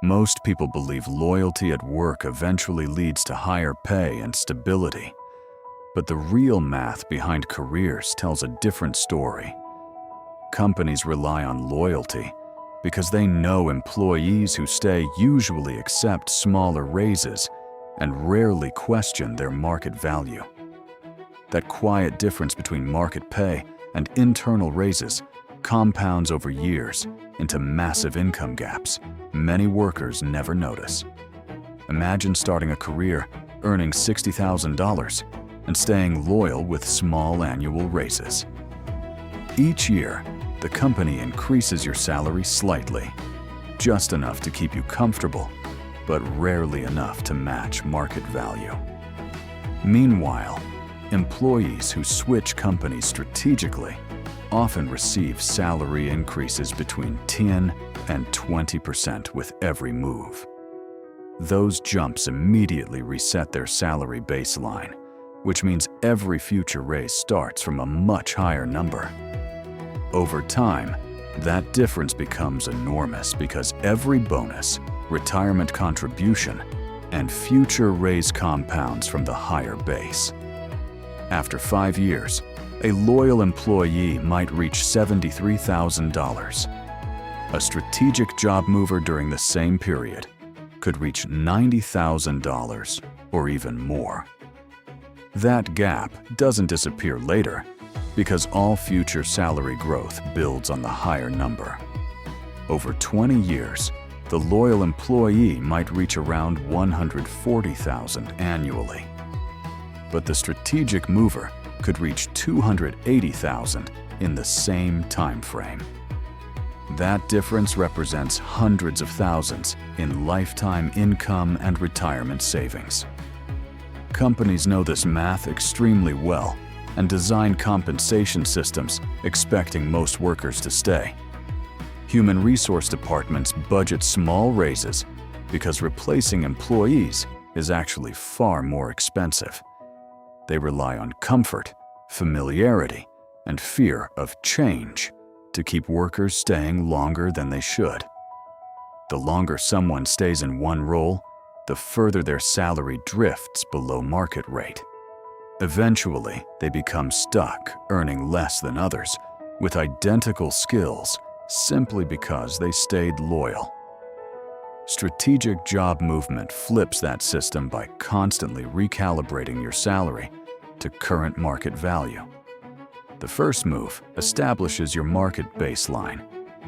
Most people believe loyalty at work eventually leads to higher pay and stability. But the real math behind careers tells a different story. Companies rely on loyalty because they know employees who stay usually accept smaller raises and rarely question their market value. That quiet difference between market pay and internal raises compounds over years into massive income gaps many workers never notice. Imagine starting a career earning $60,000 and staying loyal with small annual raises. Each year, the company increases your salary slightly, just enough to keep you comfortable, but rarely enough to match market value. Meanwhile, employees who switch companies strategically often receive salary increases between 10 and 20% with every move. Those jumps immediately reset their salary baseline, which means every future raise starts from a much higher number. Over time, that difference becomes enormous because every bonus, retirement contribution, and future raise compounds from the higher base. After 5 years, a loyal employee might reach $73,000. A strategic job mover during the same period could reach $90,000 or even more. That gap doesn't disappear later because all future salary growth builds on the higher number. Over 20 years, the loyal employee might reach around $140,000 annually. But the strategic mover could reach $280,000 in the same time frame. That difference represents hundreds of thousands in lifetime income and retirement savings. Companies know this math extremely well and design compensation systems expecting most workers to stay. Human resource departments budget small raises because replacing employees is actually far more expensive. They rely on comfort, familiarity, and fear of change to keep workers staying longer than they should. The longer someone stays in one role, the further their salary drifts below market rate. Eventually, they become stuck, earning less than others, with identical skills simply because they stayed loyal. Strategic job movement flips that system by constantly recalibrating your salary to current market value. The first move establishes your market baseline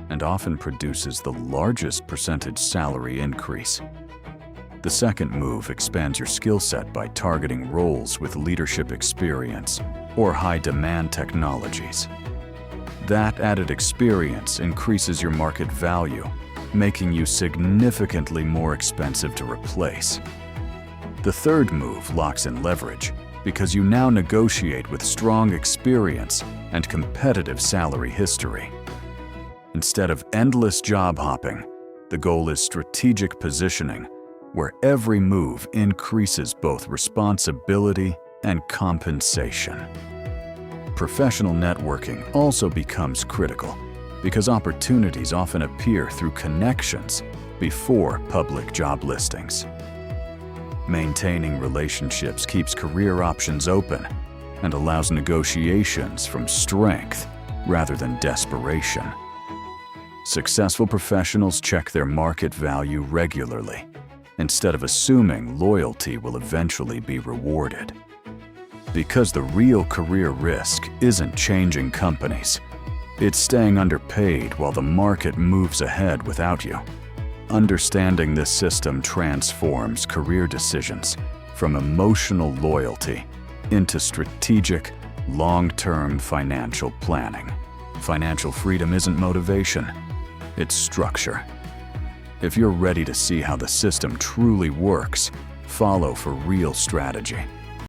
and often produces the largest percentage salary increase. The second move expands your skill set by targeting roles with leadership experience or high-demand technologies. That added experience increases your market value, making you significantly more expensive to replace. The third move locks in leverage because you now negotiate with strong experience and competitive salary history. Instead of endless job hopping, the goal is strategic positioning, where every move increases both responsibility and compensation. Professional networking also becomes critical because opportunities often appear through connections before public job listings. Maintaining relationships keeps career options open and allows negotiations from strength rather than desperation. Successful professionals check their market value regularly, instead of assuming loyalty will eventually be rewarded. Because the real career risk isn't changing companies, it's staying underpaid while the market moves ahead without you. Understanding this system transforms career decisions from emotional loyalty into strategic, long-term financial planning. Financial freedom isn't motivation, it's structure. If you're ready to see how the system truly works, follow for real strategy.